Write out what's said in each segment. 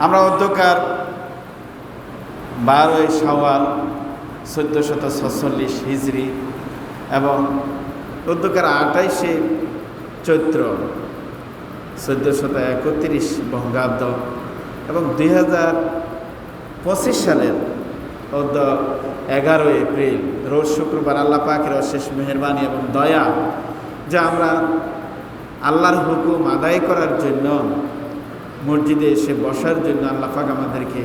আমরা অধ্যকার 12 শাওয়াল 1446 হিজরি এবং অধ্যকার 28 চৈত্র 1431 বঙ্গাব্দ এবং 2025 সালের 11 এপ্রিল রোজ শুক্রবার আল্লাহ পাকের অশেষ মেহেরবানি এবং দয়া যা আমরা আল্লাহর হুকুম আদায় করার জন্য মসজিদে এসে বসার জন্য আল্লাহ পাক আমাদেরকে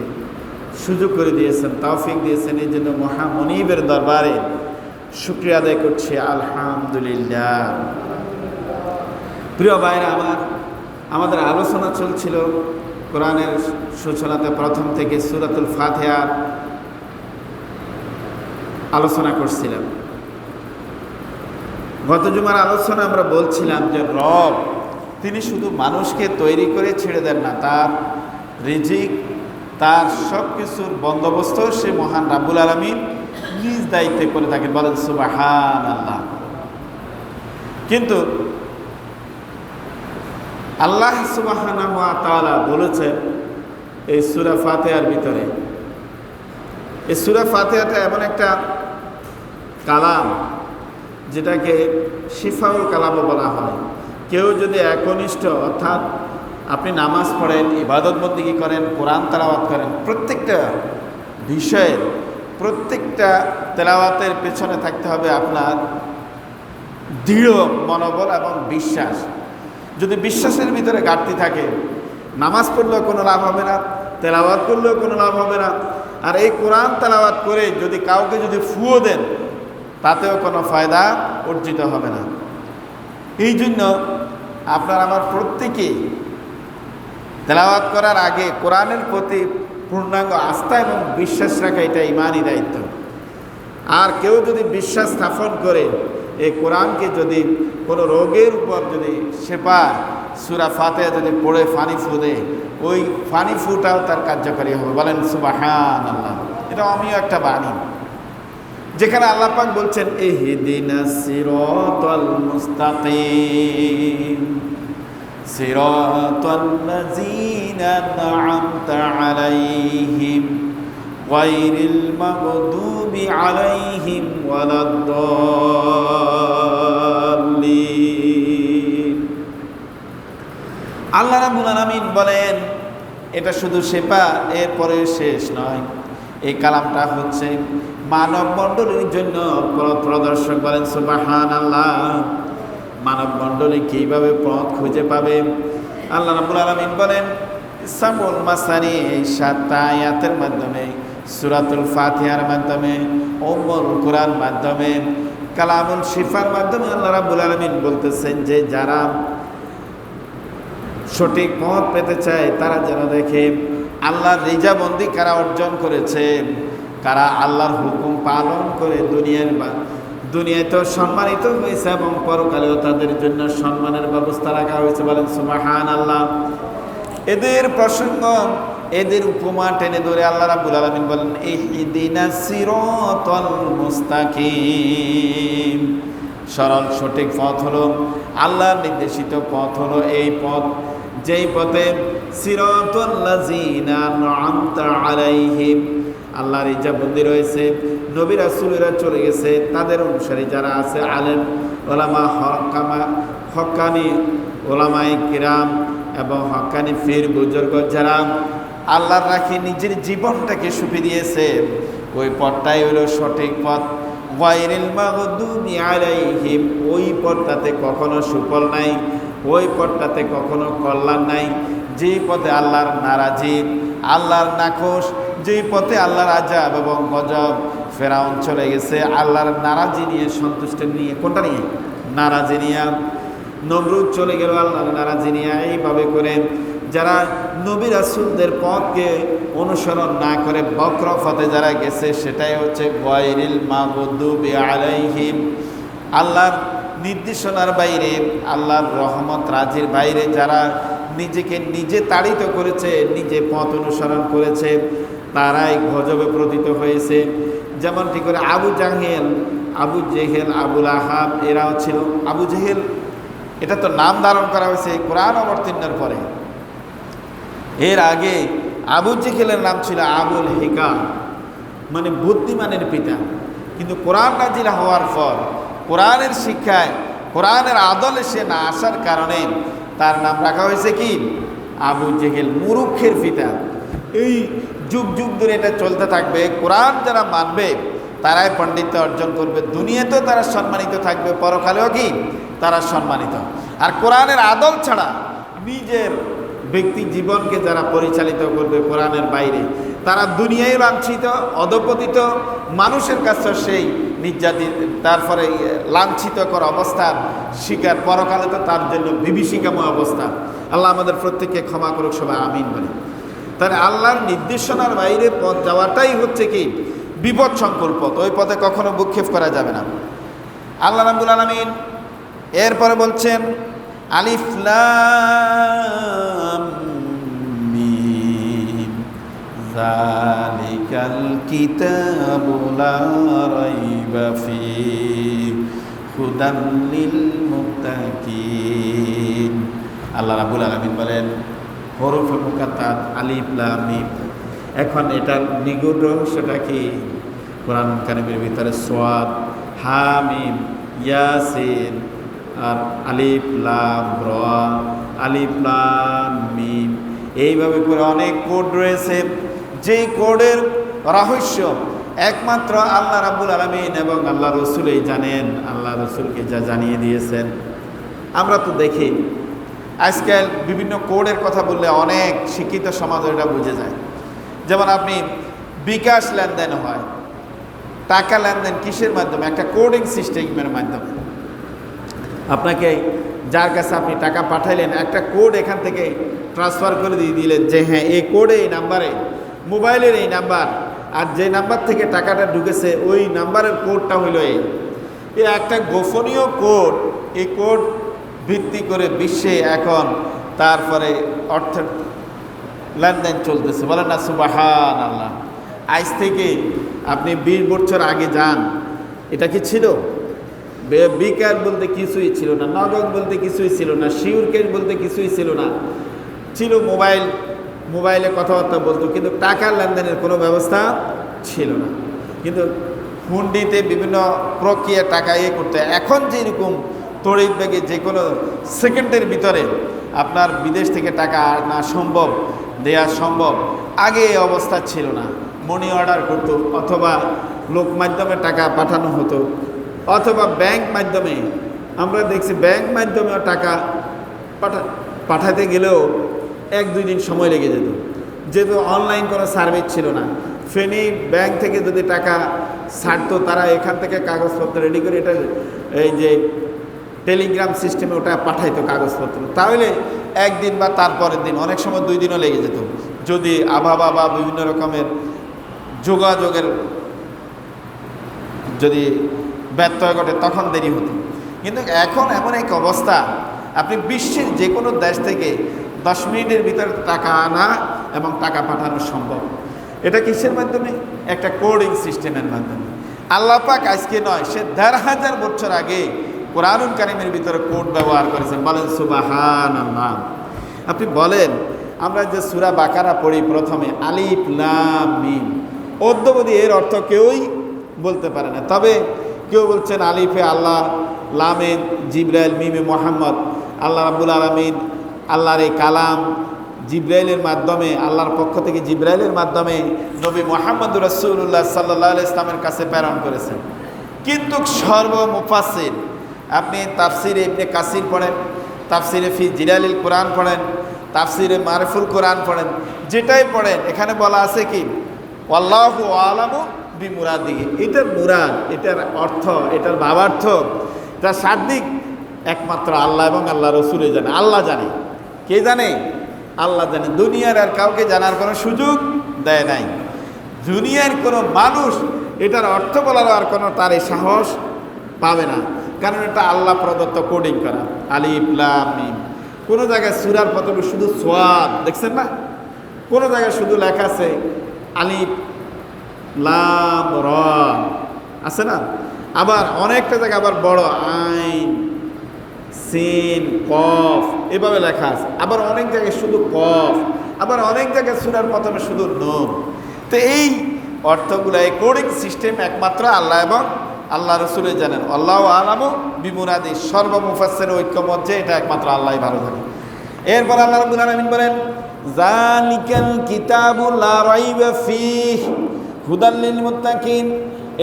সুযোগ করে দিয়েছেন, তৌফিক দিয়েছেন। এই জন্য মহামনিবের দরবারে শুকরিয়া আদায় করছি, আলহামদুলিল্লাহ। প্রিয় ভাইরা আমাদের আলোচনা চলছিল কোরআনের সূচনাতে প্রথম থেকে সূরাতুল ফাতিহা আলোচনা করছিলাম। গত জুমার আলোচনা আমরা বলছিলাম যে রব তিনি শুধু মানুষকে তৈরি করে ছেড়ে দেন না, তার রিজিক তার সব কিছুর বন্দোবস্ত সে মহান রাব্বুল আলামিন নিজ দায়িত্বে করে থাকেন। বলেন সুবহানাল্লাহ। কিন্তু আল্লাহ সুবহানাহু ওয়া তাআলা বলেছেন এই সূরা ফাতিহার ভিতরে, এই সূরা ফাতিহাটা এমন একটা কালাম যেটাকে শিফাউল কালামও বলা হয়। কেউ যদি একনিষ্ঠ অর্থাৎ আপনি নামাজ পড়েন, ইবাদত বন্দেগী করেন, কোরআন তেলাওয়াত করেন, প্রত্যেকটা বিষয়ের প্রত্যেকটা তেলাওয়াতের পেছনে থাকতে হবে আপনার দৃঢ় মনোবল এবং বিশ্বাস। যদি বিশ্বাসের ভিতরে ঘাটতি থাকে, নামাজ পড়লেও কোনো লাভ হবে না, তেলাওয়াত করলেও কোনো লাভ হবে না। আর এই কোরআন তেলাওয়াত করে যদি কাউকে যদি ফুয়ো দেন তাতেও কোনো ফায়দা অর্জিত হবে না। এই জন্য আপনার আমার প্রত্যেকেই তেলাওয়াত করার আগে কোরআনের প্রতি পূর্ণাঙ্গ আস্থা এবং বিশ্বাস রাখা এটা ইমানই দায়িত্ব। আর কেউ যদি বিশ্বাস স্থাপন করে এই কোরআনকে যদি কোনো রোগের উপর যদি শেফা সূরা ফাতিহা যদি পড়ে ফানি ফু দেয়, ওই ফানি ফুটাও তার কার্যকারী হবে। বলেন সুবহানাল্লাহ। এটা আমিও একটা বাণী যেখানে আল্লাহ পাক বলছেন ইহদিনাস সিরাতাল মুস্তাকিম সিরাতাল্লাযীনা আন'আমতা আলাইহিম গায়রিল মাগদুবি আলাইহিম ওয়ালাদ-দাল্লিন। আল্লাহ রাব্বুল আলামিন বলেন এটা শুধু শেফা, এরপরে শেষ নয়। এই কালামটা হচ্ছে মানব মণ্ডলীর জন্য প্রদর্শক। বলেন সুবহানাল্লাহ। মানব মণ্ডলী কীভাবে পথ খুঁজে পাবে? আল্লাহ রাব্বুল আলামিন বলেন সাবুল মাসানি, এই 7টা আয়াতের মাধ্যমে, সূরাতুল ফাতিহার মাধ্যমে, উম্মুল কুরআন মাধ্যমে, কালামুল শিফার মাধ্যমে আল্লাহ রাব্বুল আলামিন বলতেছেন যে যারা সঠিক পথ পেতে চায় তারা যেন দেখে আল্লাহর রিজাবন্দি কারা অর্জন করেছে, কারা আল্লাহর হুকুম পালন করে দুনিয়াতেও সম্মানিত হয়েছে এবং পরকালেও তাদের জন্য সম্মানের ব্যবস্থা রাখা হয়েছে। বলেন সুবহানাল্লাহ। এদের প্রসঙ্গ, এদের উপমা টেনে ধরে আল্লাহ রাব্বুল আলামিন বলেন ইহদিনাস সিরাতাল মুস্তাকিম। সরল সঠিক পথ হলো আল্লাহর নির্দেশিত পথ হলো এই পথ, যেই পথে সিরাতাল্লাযীনা আন'আমতা আলাইহিম, আল্লাহর ইজাবন্দি রয়েছে, নবী রাসূলেরা চলে গেছে, তাদের অনুসারী যারা আছে, আলেম ওলামা, হক্কানি ওলামায়ে কিরাম এবং হক্কানি পীর বুজুর্গ যারা আল্লাহর রাখি নিজের জীবনটাকে সঁপে দিয়েছে, ওই পথটাই হলো সঠিক পথ। গায়রিল মাগদুবি আলাইহিম, ওই পথটাতে কখনো সুফল নাই, ওই পথটাতে কখনো কল্যাণ নাই। যে পথে আল্লাহর নারাজি, আল্লাহর নাখোশ, যেই পথে আল্লাহর আযাব এবং গজব। ফেরাউন চলে গেছে আল্লাহর নারাজি নিয়ে, সন্তুষ্টি নিয়ে। কোনটা নিয়ে? নারাজি নিয়ে। নমরুদ চলে গেল আল্লাহর নারাজি নিয়ে। এইভাবে করে যারা নবী রাসূলদের পথকে অনুসরণ না করে বক্র পথে যারা গেছে, সেটাই হচ্ছে গায়রিল মাগদুবি আলাইহিম, আল্লাহর নির্দেশনার বাইরে, আল্লাহর রহমত রাজির বাইরে যারা নিজেকে নিজে তাড়িত করেছে, নিজে পথ অনুসরণ করেছে, তারাই গজবে পতিত হয়েছে। যেমনটি করে আবু জেহেল, আবুল আহাব এরাও ছিল। আবু জেহেল এটা তো নাম ধারণ করা হয়েছে কোরআন অবতীর্ণের পরে। এর আগে আবু জেহেলের নাম ছিল আবুল হিকাম, মানে বুদ্ধিমানের পিতা। কিন্তু কোরআন নাজিল হওয়ার পর কোরআনের শিক্ষায় কোরআনের আদলে সে না আসার কারণে তার নাম রাখা হয়েছে কি আবু জেহেল, মূর্খের পিতা। এই যুগ যুগ ধরে এটা চলতে থাকবে। কোরআন যারা মানবে তারাই পণ্ডিত্য অর্জন করবে, দুনিয়াতেও তারা সম্মানিত থাকবে, পরকালেও কি তারা সম্মানিত। আর কোরআনের আদল ছাড়া নিজের ব্যক্তি জীবনকে যারা পরিচালিত করবে কোরআনের বাইরে, তারা দুনিয়ায় লাঞ্ছিত, অধপতিত, মানুষের কাছে সেই নির্যাতিত, তারপরে লাঞ্ছিতকর অবস্থার শিকার, পরকালে তো তার জন্য বিভীষিকাময় অবস্থা। আল্লাহ আমাদের প্রত্যেককে ক্ষমা করুক, সবাই আমিন বলে। তাহলে আল্লাহর নির্দেশনার বাইরে পথ যাওয়াটাই হচ্ছে কি বিপদ সংকুল পথ, ওই পথে কখনো ভূক্ষেপ করা যাবে না। আল্লাহ রাব্বুল আলামিন এরপরে বলছেন আলিফ লাম মিম যালিকাল কিতাবু লা রাইবা ফীহি হুদাল লিল মুত্তাকিন। আল্লাহ রাব্বুল আলামিন বলেন হরফে মুকাত্তাত আলিফ লাম মিম। এখন এটার নিগূঢ় রহস্যটা কি? কোরআন কারিমের ভিতরে সাদ, হা মিম, ইয়াসিন আর আলিফ লাম র, আলিফ লাম মিম, এইভাবে করে অনেক কোড রয়েছে। যেই কোডের রহস্য একমাত্র আল্লাহ রাব্বুল আলামিন এবং আল্লাহ রসুলই জানেন, আল্লাহ রসুলকে যা জানিয়ে দিয়েছেন। আমরা তো দেখি আজকাল বিভিন্ন কোডের কথা বললে অনেক শিক্ষিত সমাজ এটা বুঝে যায়। যেমন আপনি বিকাশ লেনদেন হয়, টাকা লেনদেন কিসের মাধ্যমে? একটা কোডিং সিস্টেমের মাধ্যমে। আপনাকে যার কাছে আপনি টাকা পাঠাইলেন, একটা কোড এখান থেকে ট্রান্সফার করে দিয়ে দিলেন যে হ্যাঁ এই কোডে, এই নাম্বারে, মোবাইলের এই নাম্বার, আর যে নাম্বার থেকে টাকাটা ঢুকেছে ওই নাম্বারের কোডটা হইল এই একটা গোপনীয় কোড। এই কোড ভিত্তি করে বিশ্বে এখন তারপরে অর্থের লেনদেন চলতেছে, বলেন না সুবহানাল্লাহ। আজ থেকে আপনি 20 বছর আগে যান, এটা কি ছিল? বিকাশ বলতে কিছুই ছিল না, নগদ বলতে কিছুই ছিল না, শিওর ক্যাশ বলতে কিছুই ছিল না। ছিল মোবাইলে কথাবার্তা বলতো, কিন্তু টাকার লেনদেনের কোনো ব্যবস্থা ছিল না। কিন্তু হুন্ডিতে বিভিন্ন প্রক্রিয়া টাকা করতে, এখন যেরকম তড়িৎ বেগে যে কোনো সেকেন্ডের ভিতরে আপনার বিদেশ থেকে টাকা আনা সম্ভব, দেয়া সম্ভব, আগে এই অবস্থা ছিল না। মানি অর্ডার করতো, অথবা লোক মাধ্যমে টাকা পাঠানো হতো, অথবা ব্যাংক মাধ্যমে। আমরা দেখছি ব্যাংক মাধ্যমেও টাকা পাঠাতে গেলেও 1-2 দিন সময় লেগে যেত, যেহেতু অনলাইন কোনো সার্ভিস ছিল না। ফেনী ব্যাংক থেকে যদি টাকা ছাড়তো, তারা এখান থেকে কাগজপত্র রেডি করে এটা এই যে টেলিগ্রাম সিস্টেমে ওটা পাঠাইতো কাগজপত্র, তাহলে 1 দিন বা তারপরের দিন, অনেক সময় 2 দিনও লেগে যেত। যদি আবহাওয়া বা বিভিন্ন রকমের যোগাযোগের যদি ব্যত্যয় ঘটে তখন দেরি হতো। কিন্তু এখন এমন এক অবস্থা, আপনি বিশ্বের যে কোনো দেশ থেকে 10 মিনিটের ভিতরে টাকা আনা এবং টাকা পাঠানো সম্ভব। এটা কিসের মাধ্যমে? একটা কোডিং সিস্টেমের মাধ্যমে। আল্লাহ পাক আজকে নয়, সে 1500 বছর আগে কোরআনুল কারীমের ভিতরে কোড ব্যবহার করেছেন, বলেন সুবহানাল্লাহ। আপনি বলেন, আমরা যে সূরা বাকারা পড়ি প্রথমে আলিফ লাম মিম, অদ্যবধি এর অর্থ কেউই বলতে পারে না। তবে কেউ বলছেন আলিফে আল্লাহ, লামে জিবরাইল, মিমে মুহাম্মদ। আল্লাহ রাব্বুল আলামিন আল্লাহর এই কালাম জিবরাইলের মাধ্যমে, আল্লাহর পক্ষ থেকে জিবরাইলের মাধ্যমে নবী মুহাম্মদ রাসূলুল্লাহ সাল্লাল্লাহু আলাইহি ইসলামের কাছে প্রেরণ করেছেন। কিন্তু সর্বমুফাসসির, আপনি তাফসিরে ইবনে কাসির পড়েন, তাফসিরে ফি জিলালিল কোরআন পড়েন, তাফসিরে মারিফুল কোরআন পড়েন, যেটাই পড়েন এখানে বলা আছে কি আল্লাহু আলামু বিমুরাদিহি। এটার মুরাদ, এটার অর্থ, এটার ভাবার্থ, তার শাব্দিক একমাত্র আল্লাহ এবং আল্লাহ রসুলই জানে। আল্লাহ জানে। কে জানে? আল্লাহ জানে। দুনিয়ার আর কাউকে জানার কোনো সুযোগ দেয় নাই। দুনিয়ার কোনো মানুষ এটার অর্থ বলার আর কোনো তার এই সাহস পাবে না, কারণ এটা আল্লাহ প্রদত্ত কোডিং করা। আলিফ লাম মিম। কোনো জায়গায় সূরার প্রথমে শুধু সাদ দেখছেন না, কোনো জায়গায় শুধু লেখা আছে আলিফ লাম র, আছে না? আবার অনেকটা জায়গায় আবার বড় আইন সিন কফ এভাবে লেখা আছে। আবার অনেক জায়গায় শুধু কফ, আবার অনেক জায়গায় সূরার প্রথমে শুধু নুন। তো এই অর্থগুলো, এই কোডিং সিস্টেম একমাত্র আল্লাহ এবং আল্লাহ রসুলের জানেন। আল্লাহু আ'লামু বিমুরাদি, সর্ব মুফাসসির ঐক্যমত যে এটা একমাত্র আল্লাহই ভালো জানেন। এরপর আল্লাহ রাব্বুল আলামিন বলেন, যালিকাল কিতাবু লা রাইবা ফীহি হুদাল লিল মুত্তাকিন।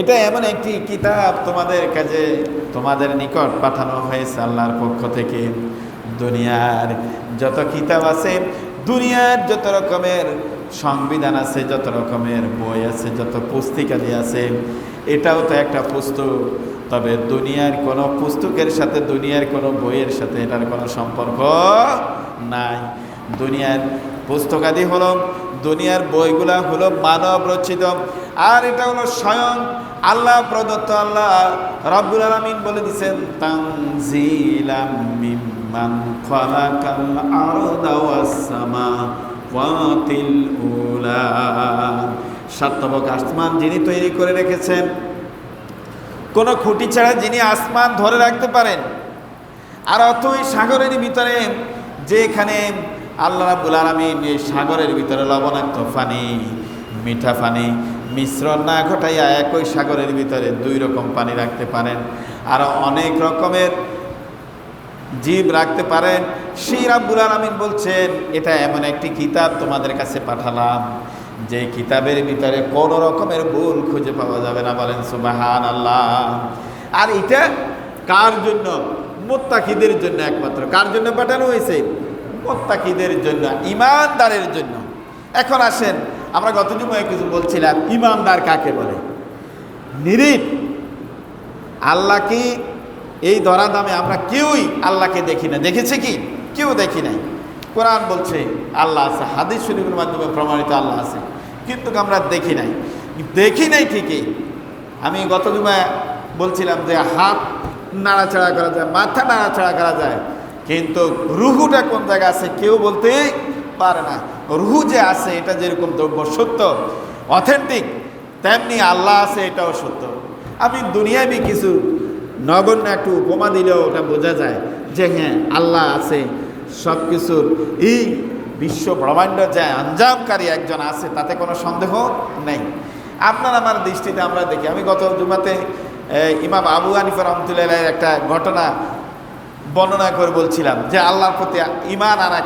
এটা এমন একটি কিতাব তোমাদের কাছে, তোমাদের নিকট পাঠানো হয়েছে আল্লাহর পক্ষ থেকে। দুনিয়ার যত কিতাব আছে, দুনিয়ার যত রকমের সংবিধান আছে, যত রকমের বই আছে, যত পুস্তিকাদি আছে, এটাও তো একটা পুস্তক। তবে দুনিয়ার কোনো পুস্তকের সাথে, দুনিয়ার কোনো বইয়ের সাথে এটার কোনো সম্পর্ক নাই। দুনিয়ার পুস্তকাদি হলো, দুনিয়ার বইগুলা হলো মানব রচিত, আর এটা হলো স্বয়ং আল্লাহ প্রদত্ত। আল্লাহ রাব্বুল আলামিন বলে দিয়েছেন, তানজিলাম মিম্মান খালাকাল আরদা ওয়াস সামাওয়াতিল উলা। সাতবক আসমান যিনি তৈরি করে রেখেছেন, কোনো খুঁটি ছাড়া যিনি আসমান ধরে রাখতে পারেন, আর অতই সাগরের ভিতরে, যেখানে আল্লাহ রাব্বুল আলামিন এই সাগরের ভিতরে লবণাক্ত পানি, মিঠা পানি মিশ্রণ না ঘটাইয়া একই সাগরের ভিতরে দুই রকম পানি রাখতে পারেন, আর অনেক রকমের জীব রাখতে পারেন। সেই রাব্বুল আলামিন বলছেন, এটা এমন একটি কিতাব তোমাদের কাছে পাঠালাম যে কিতাবের ভিতরে কোনো রকমের ভুল খুঁজে পাওয়া যাবে না। বলেন সুবহানাল্লাহ। আর এটা কার জন্য? মুত্তাকিদের জন্য একমাত্র। কার জন্য পাঠানো হয়েছে? মুত্তাকিদের জন্য, ঈমানদারের জন্য। এখন আসেন, আমরা গত জুমায় কিছু বলছিলাম, ঈমানদার কাকে বলে? নিরিট আল্লাহ কি এই ধরা দামে আমরা কেউই আল্লাহকে দেখি না। দেখেছে কি? কেউ দেখি নাই। কোরআন বলছে আল্লাহ আছে, হাদিস শরীফের মাধ্যমে প্রমাণিত আল্লাহ আছে, কিন্তু আমরা দেখি নাই। দেখি নাই ঠিকই। আমি গত জুমায় বলছিলাম যে হাত নাড়াচাড়া করা যায়, মাথা নাড়াচাড়া করা যায়, কিন্তু রুহুটা কোন জায়গায় আছে কেউ বলতে পারে না। রুহু যে আছে এটা যেরকম দ্রব্য সত্য, অথেন্টিক, তেমনি আল্লাহ আছে এটাও সত্য। আমি দুনিয়াবি কিছু নগণ্য একটু উপমা দিলেও ওটা বোঝা যায় যে হ্যাঁ আল্লাহ আছে, সব কিছুর এই বিশ্ব ব্রহ্মাণ্ড যে আঞ্জামকারী একজন আছে, তাতে কোনো সন্দেহ নেই। আপনার আমার দৃষ্টিতে আমরা দেখি, আমি গত জুমাতে ইমাম আবু হানিফা রাহমাতুল্লাহির একটা ঘটনা বর্ণনা করে বলছিলাম যে আল্লাহর প্রতি ঈমান আনা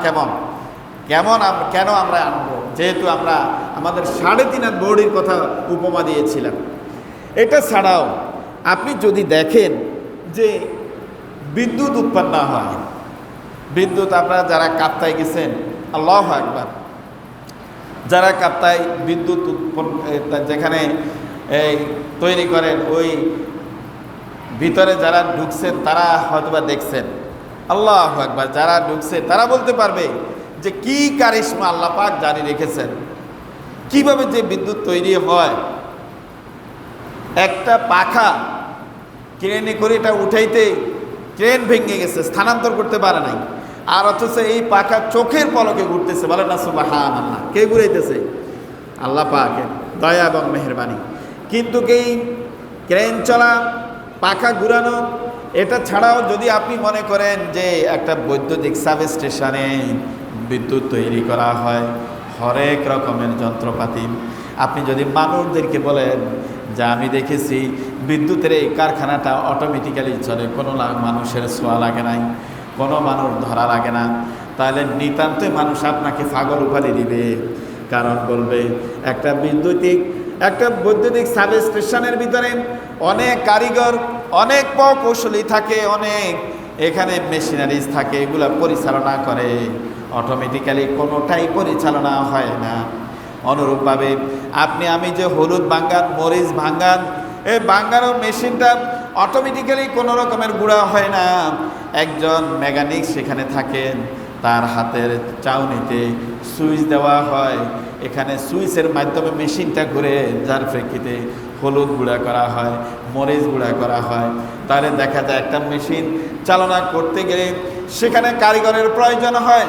কেন আমরা আনবো, যেহেতু আমরা আমাদের 3.5 হাত বড়ির কথা উপমা দিয়েছিলাম। এটা ছাড়াও আপনি যদি দেখেন যে বিদ্যুৎ উৎপন্ন হয়, বিদ্যুৎ, আপনারা যারা কাপ্তায় গেছেন, আল্লাহু আকবার, যারা কাপ্তায় বিদ্যুৎ উৎপন্ন যেখানে তৈরি করেন, ওই ভিতরে যারা ঢুকছেন তারা হয়তোবা দেখছেন। আল্লাহু আকবার, যারা ঢুকছে তারা বলতে পারবে যে কি কারিশমা আল্লাহ পাক জারি রেখেছেন, কিভাবে যে বিদ্যুৎ তৈরি হয়। একটা পাখা ক্রেনে করে এটা উঠাইতে ট্রেন ভেঙে গেছে, স্থানান্তর করতে পারে নাই, আর অথচ এই পাখা চোখের পলকে ঘুরতেছে। বলে না সুবহানাল্লাহ। কে ঘুরাইতেছে? আল্লাহ পাকের দয়া এবং মেহেরবানি। কিন্তু এই ক্রেন চলা, পাখা ঘুরানো, এটা ছাড়াও যদি আপনি মনে করেন যে একটা বৈদ্যুতিক সাব স্টেশনে বিদ্যুৎ তৈরি করা হয়, হরেক রকমের যন্ত্রপাতি, আপনি যদি মানুষদেরকে বলেন যে আমি দেখেছি বিদ্যুতের এই কারখানাটা অটোমেটিক্যালি চলে, কোনো মানুষের ছোঁয়া লাগে নাই, কোনো মানুষ ধরা লাগে না, তাহলে নিতান্তই মানুষ আপনাকে পাগল উপাধি দিবে। কারণ বলবে একটা বৈদ্যুতিক সাব স্টেশনের ভিতরে অনেক কারিগর, অনেক প্রকৌশলী থাকে, অনেক এখানে মেশিনারিজ থাকে, এগুলা পরিচালনা করে, অটোমেটিক্যালি কোনোটাই পরিচালনা হয় না। অনুরূপভাবে আপনি আমি যে হলুদ ভাঙ্গান, মরিচ ভাঙ্গান, এই ভাঙ্গানোর মেশিনটা অটোমেটিক্যালি কোনো রকমের গুঁড়া হয় না। একজন মেকানিক সেখানে থাকেন, তার হাতের চাউনিতে সুইচ দেওয়া হয়, এখানে সুইচের মাধ্যমে মেশিনটা ঘুরে, যার প্রেক্ষিতে হলুদ গুঁড়া করা হয়, মরিচ গুঁড়া করা হয়। তাহলে দেখা যায় একটা মেশিন চালনা করতে গেলে সেখানে কারিগরের প্রয়োজন হয়।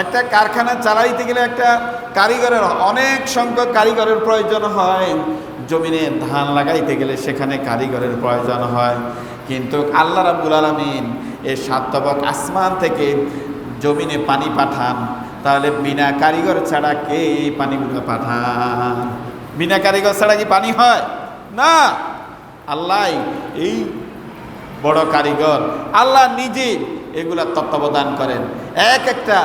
একটা কারখানা চালাইতে গেলে একটা কারিগরের, অনেক সংখ্যক কারিগরের প্রয়োজন হয়। জমিনে ধান লাগাইতে গেলে সেখানে কারিগরের প্রয়োজন হয়। কিন্তু আল্লাহ রাব্বুল আলামিন এই 7 তবক আসমান থেকে জমিনে পানি পাঠান, তাহলে বিনা কারিগর ছাড়া কে এই পানিগুলো পাঠান? বিনা কারিগর ছাড়া কি পানি হয়? না, আল্লাহ এই বড় কারিগর, আল্লাহ নিজে এগুলা তত্ত্বাবধান করেন। এক একটা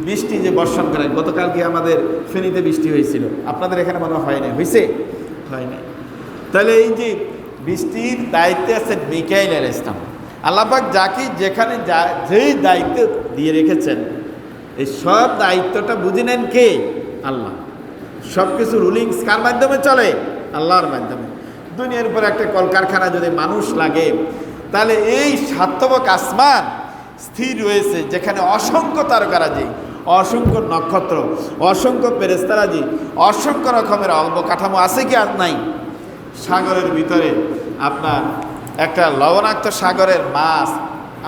বৃষ্টি যে বর্ষণ করেন, গতকালকে আমাদের ফেনীতে বৃষ্টি হয়েছিল, আপনাদের এখানে মনে হয় না, হয়েছে? হয় না। তাহলে এই যে বৃষ্টির দায়িত্বে আছেন মিকাইল আলাইহিস সালাম। আল্লাহ পাক যাকে যেখানে যেই দায়িত্ব দিয়ে রেখেছেন, এই সব দায়িত্বটা বুঝে নেন কে? আল্লাহ। সব কিছু রুলিংস কার মাধ্যমে চলে? আল্লাহর মাধ্যমে। দুনিয়ার উপর একটা কলকারখানা যদি মানুষ লাগে, তাহলে এই সার্থবক আসমান স্থির রয়েছে, যেখানে অসংখ্য তারকারাজি, অসংখ্য নক্ষত্র, অসংখ্য ফেরেশতারাজি, অসংখ্য রকমের অবকাঠামো আছে কি আর নাই? সাগরের ভিতরে আপনার একটা লবণাক্ত সাগরের মাছ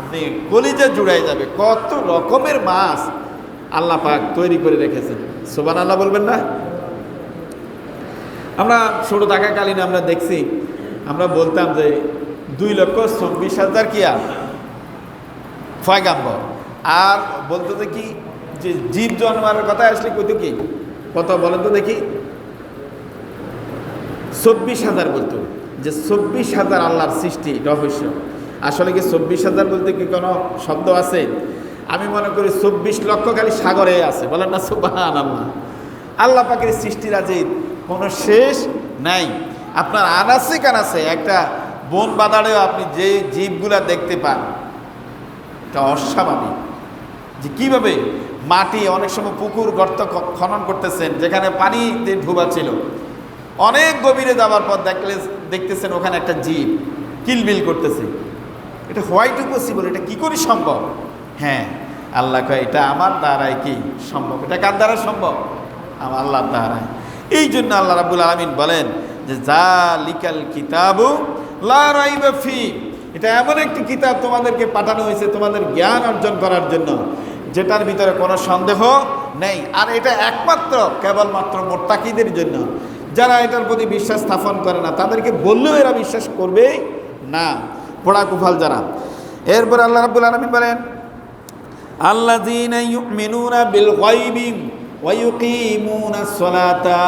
আপনি কলিজা জুড়াই যাবে, কত রকমের মাছ আল্লাহ পাক তৈরি করে রেখেছেন। সুবহানাল্লাহ বলবেন না? আমরা ছোট থাকাকালীন আমরা দেখছি, আমরা বলতাম যে 2,24,000 কিয়া পয়গাম্বর, আর বলতো দেখি যে জীব জন্মার কথা আসলে কত কি, কত বলেন তো দেখি? 24,000 বলতো, যে 24,000 আল্লাহর সৃষ্টি রহস্য। আসলে কি 24,000 বলতে কি কোনো শব্দ আছে? আমি মনে করি 24 লক্ষ খালি সাগরে আছে, বলেন না সুবহানাল্লাহ। আল্লাহ পাকের সৃষ্টিরাজির কোনো শেষ নাই। আপনার আনাসে কানাসে একটা বন বাদারেও আপনি যে জীবগুলা দেখতে পান, এটা অস্বাভাবিক। যে কীভাবে মাটি, অনেক সময় পুকুর গর্ত খনন করতেছেন যেখানে পানিতে ডুবা ছিল, অনেক গভীরে যাওয়ার পর দেখতেছেন ওখানে একটা জীব কিলবিল করতেছে। এটা হোয়াইট পসিবল, এটা কি করে সম্ভব? হ্যাঁ, আল্লাহ কয় এটা আমার দ্বারাই কি সম্ভব। এটা কার দ্বারা সম্ভব? আমার আল্লাহর দ্বারাই। এই জন্য আল্লাহ রাব্বুল আলামিন বলেন যে যালিকাল কিতাবু লা রাইবা ফি, এটা এমন একটি কিতাব তোমাদেরকে পাঠানো হয়েছে তোমাদের জ্ঞান অর্জন করার জন্য, যেটার ভিতরে কোনো সন্দেহ নেই। আর এটা একমাত্র কেবলমাত্র মুত্তাকিদের জন্য। যারা এটার প্রতি বিশ্বাস স্থাপন করে না, তাদেরকে বললেও এরা বিশ্বাস করবে না, পোড়া কুফাল যারা। এরপর আল্লাহ রাব্বুল আলামিন বলেন আল্লাযীনা ইউমিনুনা বিল গায়বি ওয়া ইউকিমুনাস সালাতা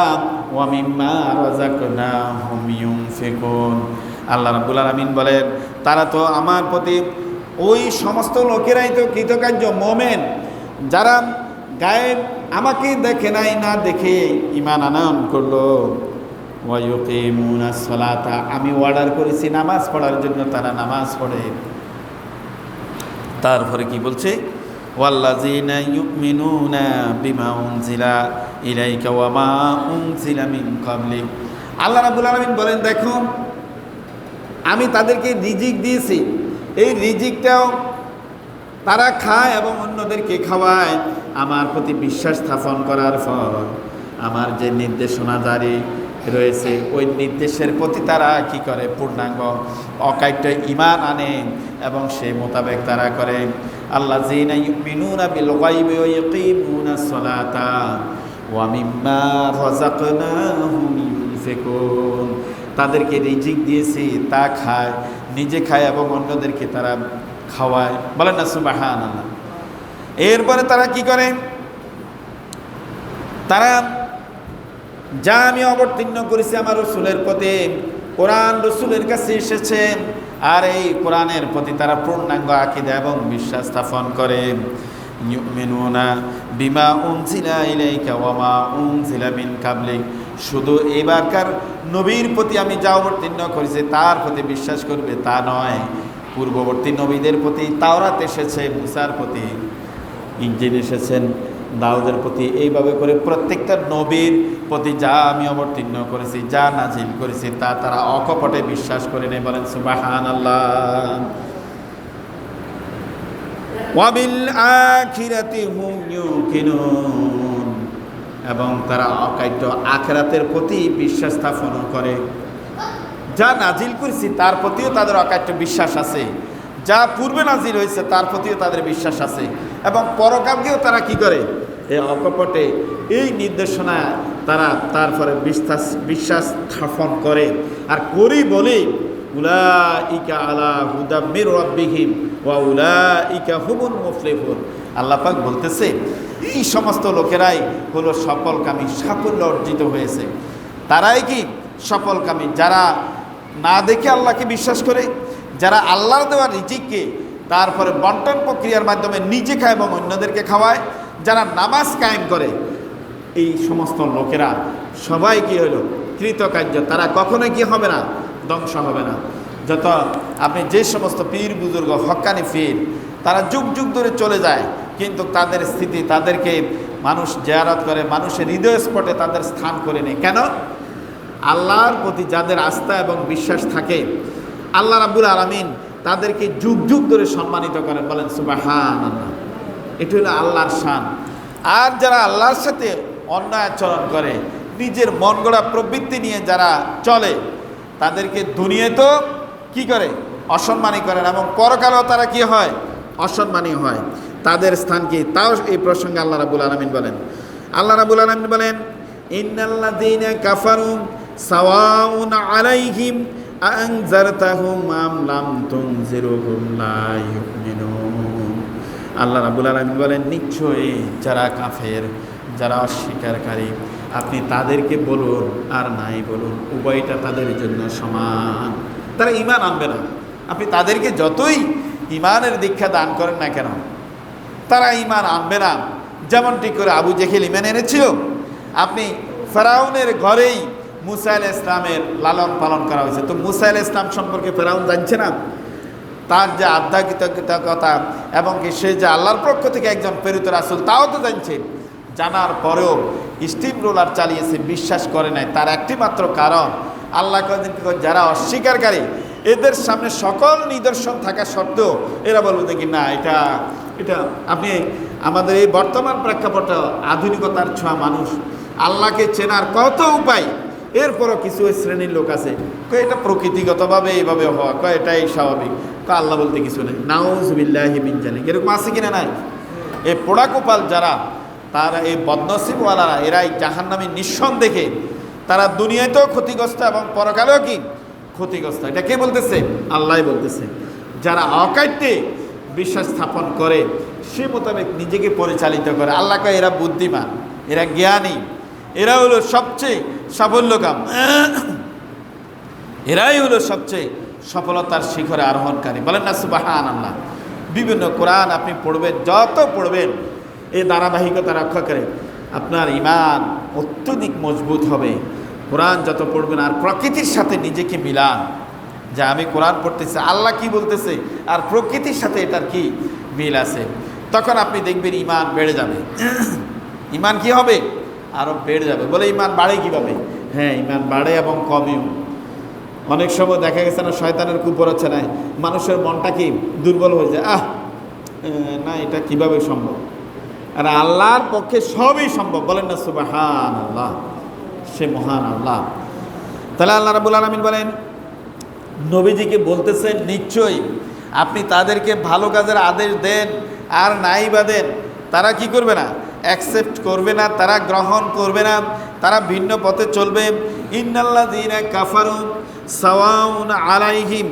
ওয়া মিম্মা রাযাকনাহুম ইউনফিকুন। আল্লাহ রাব্বুল আলামিন বলেন তারা তো আমার প্রতি, ওই সমস্ত লোকেরাই তো কৃতকার্য মোমেন, যারা গায়েব আমাকে দেখে নাই, না দেখে ঈমান আনয়ন করলো। ওয়া ইউকিমুনাস সালাতা, আমি অর্ডার করেছি নামাজ পড়ার জন্য, তারা নামাজ পড়ে। তারপরে কি বলছে? ওয়াল্লাযীনা ইউমিনুনা বিমা উনজিলা ইলাইকা ওয়া মা উনজিলা মিন ক্বাবলিক। আল্লাহ রাব্বুল আলামিন বলেন দেখো, আমি তাদেরকে রিজিক দিয়েছি, এই রিজিকটাও তারা খায় এবং অন্যদেরকে খাওয়ায় আমার প্রতি বিশ্বাস স্থাপন করার পর। আমার যে নির্দেশনা জারি রয়েছে ওই নির্দেশের প্রতি তারা কি করে? পূর্ণাঙ্গ অকাট্য ঈমান আনে এবং সেই মোতাবেক তারা করে। আল্লাযীনা ইউমিনুনা বিল গায়বি ওয়া ইয়াকিমুনাস সালাতা ওয়া মিম্মা রাযাকনাহুম ইউনফিকুন। তাদেরকে রিজিক দিয়েছি, তা খায়, নিজে খায় এবং অন্যদেরকে তারা খাওয়ায়, বলেন না সুবহানাল্লাহ। এরপরে তারা কি করে? তারা যা আমি অবতীর্ণ করেছি আমার রাসূলের প্রতি, কোরআন রাসূলের কাছে এসেছে, আর এই কোরআনের প্রতি তারা পূর্ণাঙ্গ আকীদা এবং বিশ্বাস স্থাপন করে। ইউমিনুনা বিমা উনজিলা ইলাইকা ওয়া মা উনজিলা মিন ক্বাবলিক, শুধু এবারকার নবীর প্রতি আমি যা অবতীর্ণ করেছি তার প্রতি বিশ্বাস করবে তা নয়, পূর্ববর্তী নবীদের প্রতি তাওরাত এসেছে, মুসার প্রতি ইনজিল এসেছেন, দাউদের প্রতি, এইভাবে করে প্রত্যেকটা নবীর প্রতি যা আমি অবতীর্ণ করেছি, যা নাজিল করেছি তা তারা অকপটে বিশ্বাস করে নেয়, বলেন সুবহানাল্লাহ। ওয়া বিল আখিরাতি হুম ইউকিনুন, এবং তারা অকাট্য আখিরাতের প্রতি বিশ্বাস স্থাপন করে। যা নাজিল করেছি তার প্রতিও তাদের অকাট্য বিশ্বাস আছে, যা পূর্বে নাজিল হয়েছে তার প্রতিও তাদের বিশ্বাস আছে, এবং পরকালকেও তারা কি করে? এই অকপটে এই নির্দেশনা তারা তারপরে বিশ্বাস স্থাপন করে। আর করি বলে উলাইকা আলা হুদাম মির রাব্বিহিম ওয়া উলাইকা হুমুল মুফলিহুন, আল্লাহ পাক বলতেছে এই সমস্ত লোকেরাই হলো সফলকামী, সাফল্য অর্জিত হয়েছে। তারাই কি সফলকামী, যারা না দেখে আল্লাহকে বিশ্বাস করে, যারা আল্লাহর দেওয়া রিজিককে তারপরে বন্টন প্রক্রিয়ার মাধ্যমে নিজে খায় এবং অন্যদেরকে খাওয়ায়, যারা নামাজ কায়েম করে, এই সমস্ত লোকেরা সবাই কি হলো কৃতকার্য। তারা কখনোই কি হবে না, ধ্বংস হবে না। যত আপনি যে সমস্ত পীর বুজুর্গ হক্কানি পীর, তারা যুগ যুগ ধরে চলে যায়, কিন্তু তাদের স্থিতি, তাদেরকে মানুষ জিয়ারত করে, মানুষের হৃদয় স্পটে তাদের স্থান করে নেয়। কেন? আল্লাহর প্রতি যাদের আস্থা এবং বিশ্বাস থাকে, আল্লাহ রাব্বুল আলামিন তাদেরকে যুগ যুগ ধরে সম্মানিত করেন। বলেন সুবহানাল্লাহ। এটা হলো আল্লাহর শান। আর যারা আল্লাহর সাথে অন্যায় আচরণ করে, নিজের মন গড়া প্রবৃত্তি নিয়ে যারা চলে, তাদেরকে দুনিয়ায় তো কি করে, অসম্মানী করেন, এবং পরকালেও তারা কি হয়, অসম্মানী হয়। তাদের স্থান কি, তাও এই প্রসঙ্গে আল্লাহ রাব্বুল আলামিন বলেন। আল্লাহ রাব্বুল আলামিন বলেন, ইন্নাল্লাযীনা কাফারু সাওয়াউন আলাইহিম আনজারতাহুম আম লাম তুনজিরুহুম লা ইউমিনুন। আল্লাহ রাব্বুল আলামিন বলেন, নিশ্চয়ই যারা কাফের, যারা অস্বীকারী, আপনি তাদেরকে বলুন আর নাই বলুন, উভয়টা তাদের জন্য সমান। তারা ঈমান আনবে না। আপনি তাদেরকে যতই ঈমানের দীক্ষা দান করেন না কেন, তারা ঈমান আনবে না। যেমনটি করে আবু জেহেল ঈমান এনেছিল। আপনি ফেরাউনের ঘরেই মুসা আলাইহিস ইসলামের লালন পালন করা হয়েছে। তো মুসা আলাইহিস ইসলাম সম্পর্কে ফেরাউন জানছে না? তার যে আধ্যাত্মিকতা এবং কি সে যে আল্লাহর পক্ষ থেকে একজন প্রেরিত রাসূল, তাও তো জানছে। জানার পরেও স্টিম রোলার চালিয়েছে, বিশ্বাস করে নাই। তার একটি মাত্র কারণ, আল্লাহ যারা অস্বীকারী, এদের সামনে সকল নিদর্শন থাকা সত্ত্বেও এরা বলবে দেখি না, এটা এটা আপনি আমাদের এই বর্তমান প্রেক্ষাপটে আধুনিকতার ছোঁয়া, মানুষ আল্লাহকে চেনার কত উপায়, এরপরও কিছু শ্রেণীর লোক আছে এটা প্রকৃতিগতভাবে এইভাবে হওয়া, এটাই স্বাভাবিক। আল্লাহ বলতে কিছু নেই। নাউযুবিল্লাহি মিন যালিক। এরকম আছে কিনা? নাই। এই পোড়া কপাল যারা, তারা এই বদনসিবওয়ালারা, এরাই জাহান্নামী নিঃসন্দেহে। তারা দুনিয়াতেও ক্ষতিগ্রস্ত এবং পরকালেও কি ক্ষতিগ্রস্ত। এটা কে বলতেছে? আল্লাহ বলতেছে। যারা অকাট্যে বিশ্বাস স্থাপন করে, সে মোতাবেক নিজেকে পরিচালিত করে, আল্লাহ কয় এরা বুদ্ধিমান, এরা জ্ঞানী, এরা হলো সবচেয়ে সাফল্যকাম, এরাই হলো সবচেয়ে সফলতার শিখরে আরোহণকারী। বলেন না সুবহানাল্লাহ। বিভিন্ন কোরআন আপনি পড়বেন, যত পড়বেন এই ধারাবাহিকতা রক্ষা করে আপনার ঈমান অত্যধিক মজবুত হবে। কোরআন যত পড়বেন আর প্রকৃতির সাথে নিজেকে মিলান, যে আমি কোরআন পড়তেছি, আল্লাহ কি বলতেছে আর প্রকৃতির সাথে এটার কি মিল আছে, তখন আপনি দেখবেন ঈমান বেড়ে যাবে। ঈমান কি হবে? আরও বেড়ে যাবে। বলে ঈমান বাড়ে কীভাবে? হ্যাঁ, ঈমান বাড়ে এবং কমেও। অনেক সময় দেখা গেছে না, শয়তানের কুপ্ররোচনায় মানুষের মনটা কি দুর্বল হয়ে যায়। না, এটা কিভাবে সম্ভব? আর আল্লাহর পক্ষে সবই সম্ভব। বলেন না সুবহানাল্লাহ। সে মহান আল্লাহ। তাহলে আল্লাহ রাব্বুল আলামিন বলেন, নবীজিকে বলতেছেন, নিশ্চয়ই আপনি তাদেরকে ভালো কাজের আদেশ দেন আর নাই বা দেন, তারা কি করবে না? অ্যাকসেপ্ট করবে না, তারা গ্রহণ করবে না, তারা ভিন্ন পথে চলবে। ইন্নাল্লাযীনা কাফারু সাওয়াউন আলাইহিম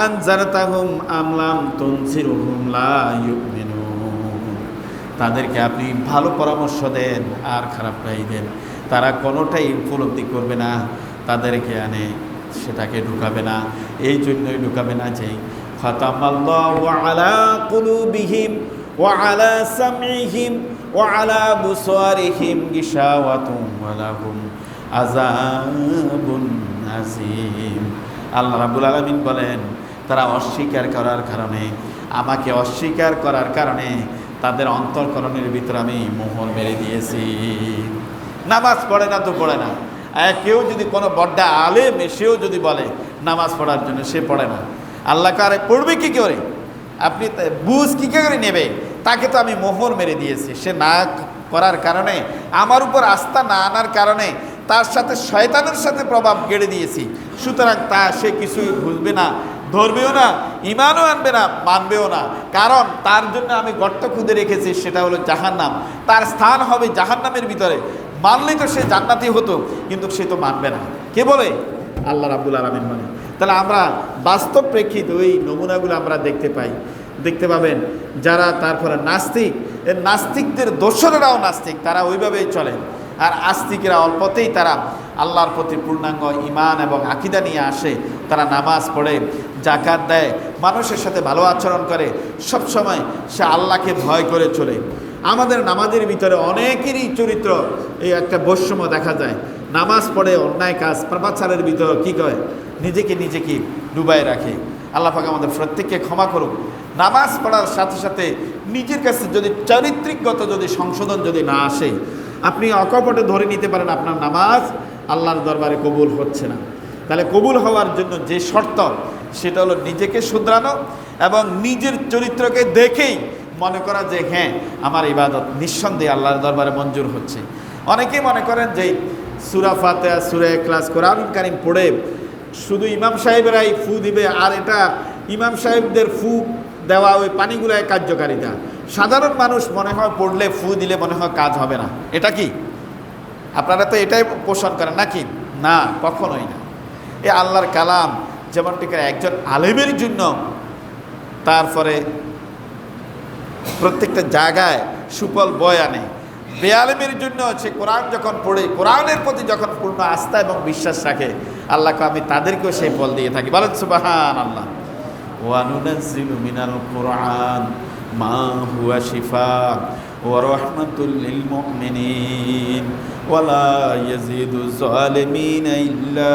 আনজারতাহুম আম লাম তুনজিরহুম লা ইউমিনুন। তাদেরকে আপনি ভালো পরামর্শ দেন আর খারাপ রায় দেন, তারা কোনোটাই উপলব্ধি করবে না, তাদেরকে আনে সেটাকে ঢুকাবে না। এই জন্যই ঢুকাবে না যে খাতামাল্লাহু আলা কুলুবিহিম ওয়া আলা সামইহিম ওয়া আলা বুসারিহিম গিশাওয়াতুম ওয়া লাহুম আযাবুন আযীম। আল্লাহ রাব্বুল আলামিন বলেন, তারা অস্বীকার করার কারণে, আমাকে অস্বীকার করার কারণে তাদের অন্তঃকরণের ভিতরে আমি মোহর মেরে দিয়েছি। নামাজ পড়ে না তো পড়ে না। কেউ যদি কোনো বড্ডা আলেম সেও যদি বলে নামাজ পড়ার জন্য, সে পড়ে না। আল্লাহ কারে পড়বে কী করে? আপনি বুঝ কী করে নেবে? তাকে তো আমি মোহর মেরে দিয়েছি। সে না করার কারণে, আমার উপর আস্থা না আনার কারণে তার সাথে শয়তানের সাথে প্রভাব গেড়ে দিয়েছি। সুতরাং সে কিছুই বুঝবে না, ধরবেও না, ঈমানও আনবে না, মানবেও না। কারণ তার জন্য আমি গর্ত খুঁজে রেখেছি, সেটা হলো জাহান্নাম। তার স্থান হবে জাহান্নামের ভিতরে। মানলেই তো সে জান্নাতি হতো, কিন্তু সে তো মানবে না। কে বলে? আল্লাহ রাব্বুল আলামিন মানে। তাহলে আমরা বাস্তব প্রেক্ষিত ওই নমুনাগুলো আমরা দেখতে পাই। দেখতে পাবেন যারা তারপরে নাস্তিক, এর নাস্তিকদের দোসরেরাও নাস্তিক, তারা ওইভাবেই চলে। আর আস্তিকেরা অল্পতেই তারা আল্লাহর প্রতি পূর্ণাঙ্গ ঈমান এবং আকীদা নিয়ে আসে। তারা নামাজ পড়ে, যাকাত দেয়, মানুষের সাথে ভালো আচরণ করে, সব সময় সে আল্লাহকে ভয় করে চলে। আমাদের নামাজের ভিতরে অনেকেরই চরিত্র এই একটা বৈষম্য দেখা যায়। নামাজ পড়ে অন্যায় কাজ পাপাচারের ভিতরে কী করে, নিজেকে ডুবাই রাখে। আল্লাহ পাক আমাদের প্রত্যেককে ক্ষমা করুক। নামাজ পড়ার সাথে সাথে নিজের কাছে যদি চারিত্রিকগত যদি সংশোধন যদি না আসে, আপনি অকপটে ধরে নিতে পারেন আপনার নামাজ আল্লাহর দরবারে কবুল হচ্ছে না। তাহলে কবুল হওয়ার জন্য যে শর্ত, সেটা হলো নিজেকে শুধরানো এবং নিজের চরিত্রকে দেখেই মনে করা যে হ্যাঁ, আমার ইবাদত নিঃসন্দেহে আল্লাহর দরবারে মঞ্জুর হচ্ছে। অনেকেই মনে করেন যে সূরা ফাতিহা, সূরা ইখলাস, কোরআনুল কারীম পড়ে শুধু ইমাম সাহেবেরাই ফু দিবে, আর এটা ইমাম সাহেবদের ফু দেওয়া ওই পানিগুলায় কার্যকারিতা। সাধারণ মানুষ মনে হয় পড়লে ফু দিলে মনে হয় কাজ হবে না। এটা কি আপনারা তো এটাই পোষণ করেন নাকি? না, কখনোই না। এ আল্লাহর কালাম যেমনটি করে একজন আলেমের জন্য, তারপরে প্রত্যেকটা জায়গায় সুফল বয় আনে, বেআলেমের জন্য সে কোরআন যখন পড়ে, কোরআনের প্রতি যখন পূর্ণ আস্থা এবং বিশ্বাস রাখে, আল্লাহকে আমি তাদেরকেও সেই ফল দিয়ে থাকি। বলেন সুবহানাল্লাহ। ওয়া নুনাজ্জিলু মিনাল কুরআন মা হুয়া শিফা ওয়া রাহমাতুল লিল মুমিনিন ওয়া লা ইয়াজিদু যালিমিনা ইল্লা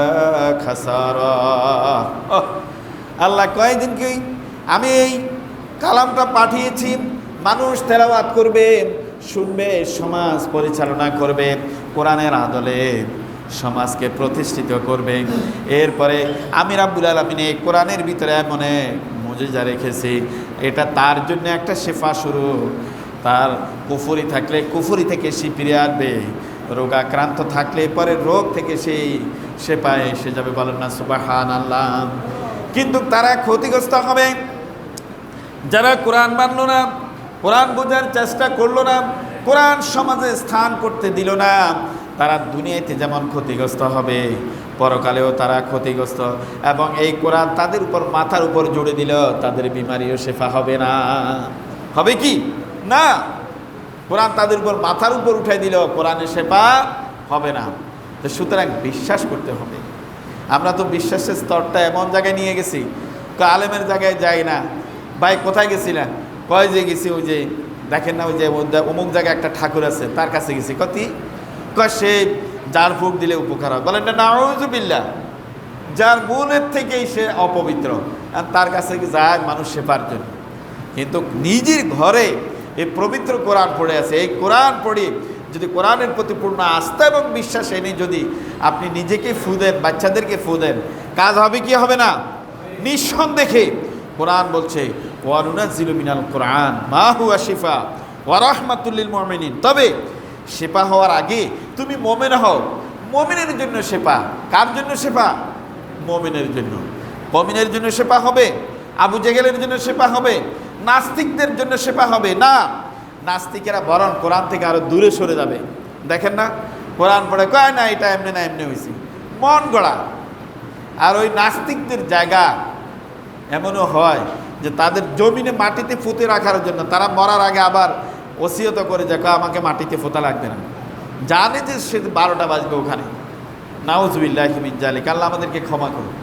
খাসারা। আল্লাহ কয়েকদিন কি আমি এই কালামটা পাঠিয়েছি, মানুষ তেলাওয়াত করবে, শুনবে, সমাজ পরিচালনা করবে, কোরআনের আদলে সমাজকে প্রতিষ্ঠিত করবে। এরপরে আমি রাব্বুল আলামিন এই কোরআনের ভিতরে মনে মুজিজা রেখেছি, এটা তার জন্য একটা শেফা শুরু। তার কুফরি থাকলে কুফরি থেকে সে ফিরে আসবে, রোগাক্রান্ত থাকলে পরে রোগ থেকে সেই শেফায় এসে যাবে। বলেন না সুবহানাল্লাহ। কিন্তু তারা ক্ষতিগ্রস্ত হবে যারা কোরআন মানল না, কোরআন বোঝার চেষ্টা করলো না, কোরআন সমাজে স্থান করতে দিল না। তারা দুনিয়াতে যেমন ক্ষতিগ্রস্ত হবে, পরকালেও তারা ক্ষতিগ্রস্ত। এবং এই কোরআন তাদের উপর মাথার উপর জুড়ে দিল, তাদের বিমারিও শেফা হবে না। হবে কি না? কোরআন তাদের উপর মাথার উপর উঠাই দিল, কোরআনের শেফা হবে না। তো সুতরাং বিশ্বাস করতে হবে। আমরা তো বিশ্বাসের স্তরটা এমন জায়গায় নিয়ে গেছি, আলেমের জায়গায় যাই না। ভাই কোথায় গেছিলাম? কয় যে গেছি, ওই যে দেখেন না, ওই যে অমুক জায়গায় একটা ঠাকুর আছে, তার কাছে গেছি। কতি কয় সে যার ফুক দিলে উপকার হয়। বলেন না নাউযুবিল্লাহ। যার মনের থেকেই সে অপবিত্র, আর তার কাছে যায় মানুষ শেফার জন্য। কিন্তু নিজের ঘরে এই পবিত্র কোরআন পড়ে আছে, এই কোরআন পড়ে যদি কোরআনের প্রতি পূর্ণ আস্থা এবং বিশ্বাস এনে যদি আপনি নিজেকে ফু দেন, বাচ্চাদেরকে ফু দেন, কাজ হবে কি হবে না? নিঃসন্দেহে কোরআন বলছে ওয়া নুনাজ্জিলু মিনাল কুরআন মা হুয়া শিফা ওয়া রাহমাতুল লিল মুমিনিন। তবে শেফা হওয়ার আগে তুমি মুমিন হও। মুমিনের জন্য শেফা। কার জন্য শেফা? মুমিনের জন্য। মুমিনের জন্য শেফা হবে, আবু জেহেলের জন্য শেফা হবে, নাস্তিকদের জন্য শেফা হবে না। নাস্তিকেরা বরং কোরআন থেকে আরো দূরে সরে যাবে। দেখেন না, কোরআন পড়ে কয় না এটা এমনি না এমনি হয়েছে, মন গড়া। আর ওই নাস্তিকদের জায়গা এমনও হয় যে তাদের জমিনে মাটিতে ফুতে রাখার জন্য তারা মরার আগে আবার ওসিয়ত করে যে আমাকে মাটিতে ফোতা লাগবে না, জানে যে সে 12টা বাজবে ওখানে। নাউযুবিল্লাহি মিন যালিক। আল্লাহ আমাদেরকে ক্ষমা করুন।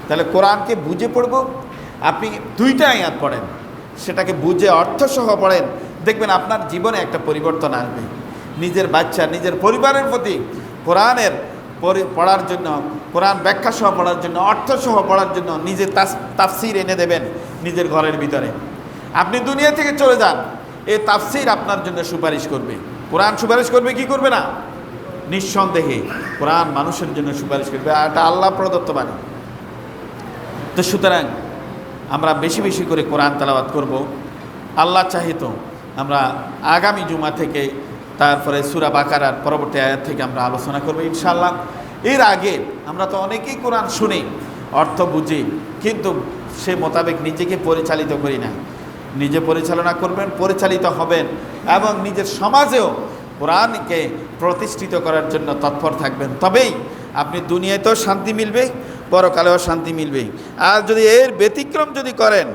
তাহলে কোরআনকে বুঝে পড়ব। আপনি 2টা আয়াত পড়েন, সেটাকে বুঝে অর্থসহ পড়েন, দেখবেন আপনার জীবনে একটা পরিবর্তন আসবে। নিজের বাচ্চা, নিজের পরিবারের প্রতি কোরআনের পড়ার জন্য, কোরআন ব্যাখ্যা সহ পড়ার জন্য, অর্থ সহ পড়ার জন্য নিজের তাফসির এনে দেবেন নিজের ঘরের ভিতরে। আপনি দুনিয়া থেকে চলে যান, এই তাফসির আপনার জন্য সুপারিশ করবে। কোরআন সুপারিশ করবে কি করবে না? নিঃসন্দেহে কোরআন মানুষের জন্য সুপারিশ করবে। আর এটা আল্লাহ প্রদত্ত বাণী। তো সুতরাং আমরা বেশি বেশি করে কোরআন তেলাওয়াত করব। আল্লাহ চাহিত আমরা আগামী জুমা থেকে তারপরে সূরা বাকারার পরবর্তী আয়াত থেকে আমরা আলোচনা করব ইনশাআল্লাহ। এর আগে আমরা তো অনেকেই কোরআন শুনি, অর্থ বুঝি, কিন্তু সে মোতাবেক নিজেকে পরিচালিত করি না। নিজে পরিচালনা করবেন, পরিচালিত হবেন এবং নিজের সমাজেও কোরআনকে প্রতিষ্ঠিত করার জন্য তৎপর থাকবেন। তবেই আপনি দুনিয়াতেও শান্তি মিলবে, পরকালেও শান্তি মিলবে। আর যদি এর ব্যতিক্রম যদি করেন,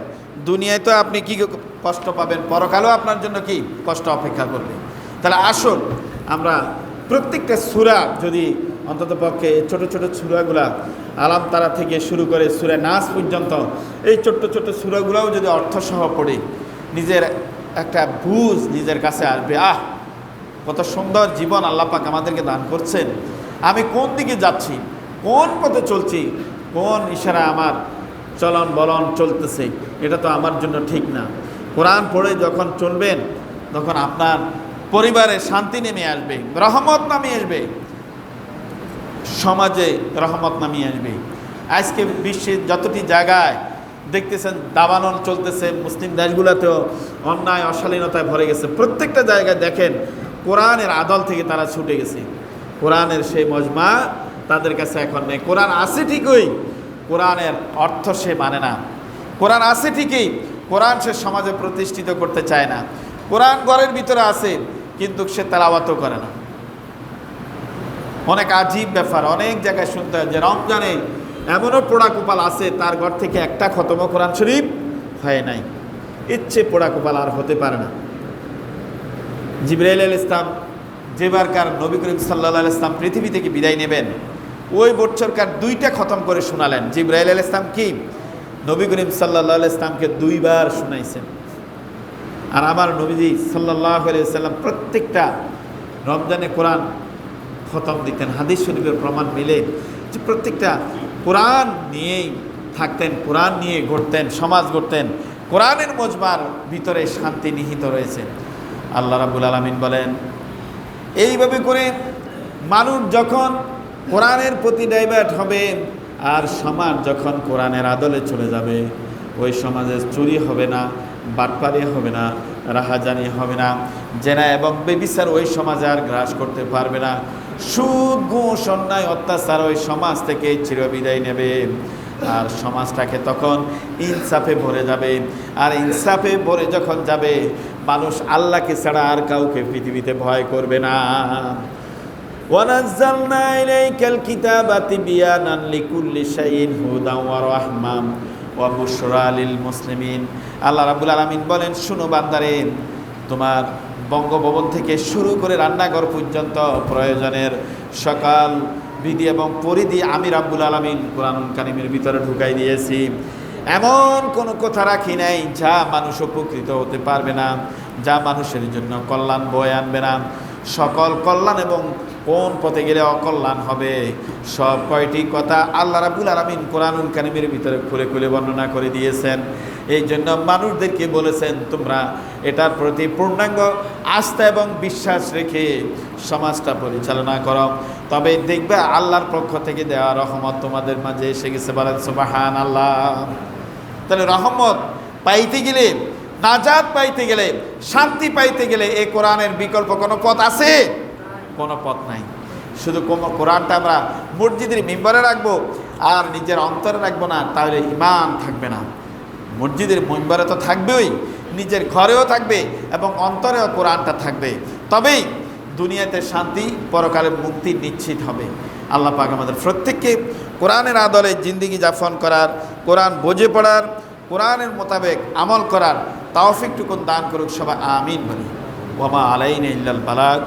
দুনিয়ায় তো আপনি কি কষ্ট পাবেন, পরকালেও আপনার জন্য কি কষ্ট অপেক্ষা করবে। তাহলে আসুন আমরা প্রত্যেকটা সূরা যদি অন্তত পক্ষে ছোট ছোট সূরাগুলা আলাম তারা থেকে শুরু করে সূরা নাস পর্যন্ত এই ছোট্ট ছোট্ট সূরাগুলাও যদি অর্থসহ পড়ি, নিজের একটা বুঝ নিজের কাছে আসবে, কত সুন্দর জীবন আল্লাহ পাক আমাদেরকে দান করছেন, আমি কোন দিকে যাচ্ছি, কোন পথে চলছি, কোন ইশারা আমার চলন বলন চলতেছে, এটা তো আমার জন্য ঠিক না। কোরআন পড়ে যখন চলবেন তখন আপনার পরিবারে শান্তি নেমে আসবে, রহমত নামিয়ে আসবে, সমাজে রহমত নামিয়ে আসবে। আজকে বিশ্বের যতটি জায়গায় দেখতেছেন দাবানল চলতেছে, মুসলিম দেশগুলোতেও অন্যায় অশালীনতায় ভরে গেছে, প্রত্যেকটা জায়গায় দেখেন কোরআনের আদল থেকে তারা ছুটে গেছে। কোরআনের সেই মজমা তাদের কাছে এখন নেই। কোরআন আছে ঠিকই, কোরআনের অর্থ সে মানে না। কোরআন আছে ঠিকই, কোরআন সে সমাজে প্রতিষ্ঠিত করতে চায় না। কোরআন ঘরের ভিতরে আছে কিন্তু সে তেলাওয়াতও করে না। অনেক আজীব ব্যাপার, অনেক জায়গায় শুনতে হয় যে রমজানে এমনও পোড়া কপাল আছে তার ঘর থেকে একটা খতম কোরআন শরীফ হয় নাই। ইচ্ছে পোড়া কপাল আর হতে পারে না। জিবরাইল আলাইহিস সালাম যেবারকার নবী করিম সাল্লাল্লাহু আলাইহি ওয়াসাল্লাম পৃথিবী থেকে বিদায় নেবেন, ওই বছরকার 2টা খতম করে শোনালেন। জিবরাইল আলাইহিস সালাম কি নবী করিম সাল্লাল্লাহু আলাইহি ওয়াসাল্লামকে 2বার শোনাইছেন। আর আমার নবীজি সাল্লাল্লাহু আলাইহি ওয়াসাল্লাম প্রত্যেকটা রমজানে কোরআন খতম দিতেন। হাদিস শরীফের প্রমাণ মিলে যে প্রত্যেকটা কোরআন নিয়েই থাকতেন, কোরআন নিয়ে গড়তেন, সমাজ গড়তেন। কোরআনের মজমার ভিতরে শান্তি নিহিত রয়েছে। আল্লাহ রাব্বুল আলামিন বলেন, এইভাবে করে মানুষ যখন কোরআনের প্রতি ডাইভার্ট হবে আর সমাজ যখন কোরআনের আদলে চলে যাবে, ওই সমাজে চুরি হবে না, বাটপারি হবে না, রাহাজানি হবে না, জেনা এবং বেবিচার ওই সমাজে আর গ্রাস করতে পারবে না। সুদ, ঘুষ, অন্যায়, অত্যাচার ওই সমাজ থেকে চিরবিদায় নেবে। আর সমাজটাকে তখন ইনসাফে ভরে যাবে। আর ইনসাফে ভরে যখন যাবে, মানুষ আল্লাহকে ছাড়া আর কাউকে পৃথিবীতে ভয় করবে না। ওয়ানাজ্জালনা ইলাইকাল কিতাবা তিবয়ানান লিকুল্লি শাইইন হুদান ওয়া রাহমান ওয়া বুশরা লিল মুসলিমিন। আল্লাহ রাব্বুল আলামিন বলেন, শুনো বান্দারে, তোমার বঙ্গভবন থেকে শুরু করে রান্নাঘর পর্যন্ত প্রয়োজনের সকাল বিধি এবং পরিধি আমি রাব্বুল আলামিন কোরআনুল কারীমের ভিতরে ঢুকাই দিয়েছি। এমন কোনো কথা রাখি নাই যা মানুষ উপকৃত হতে পারবে না, যা মানুষের জন্য কল্যাণ বয়ে আনবে না। সকল কল্যাণ এবং কোন পথে গেলে অকল্যাণ হবে, সব কয়টি কথা আল্লাহ রাব্বুল আলামিন কোরআনুল কারীমের ভিতরে খুলে খুলে বর্ণনা করে দিয়েছেন। এই জন্য মানুষদেরকে বলেছেন, তোমরা এটার প্রতি পূর্ণাঙ্গ আস্থা এবং বিশ্বাস রেখে সমাজটা পরিচালনা করো, তবে দেখবে আল্লাহর পক্ষ থেকে দেওয়া রহমত তোমাদের মাঝে এসে গেছে। বলেন সুবহানাল্লাহ। তাহলে রহমত পাইতে গেলে, নাজাত পাইতে গেলে, শান্তি পাইতে গেলে এই কোরআনের বিকল্প কোনো পথ আছে? কোনো পথ নাই। শুধু কোরআনটা আমরা মসজিদের মিম্বরে রাখবো আর নিজের অন্তরে রাখবো না, তাহলে ঈমান থাকবে না। মসজিদের মিম্বরে তো থাকবেই, নিজের ঘরেও থাকবে এবং অন্তরেও কোরআনটা থাকবে, তবেই দুনিয়াতে শান্তি, পরকালে মুক্তি নিশ্চিত হবে। আল্লাহ পাক আমাদের প্রত্যেককে কোরআনের আদলে জিন্দেগি যাপন করার, কোরআন বুঝে পড়ার, কোরআনের মোতাবেক আমল করার তৌফিকটুকুন দান করুক। সবাই আমিন বলি। ওয়া মা আলাইনা ইল্লাল বালাগ।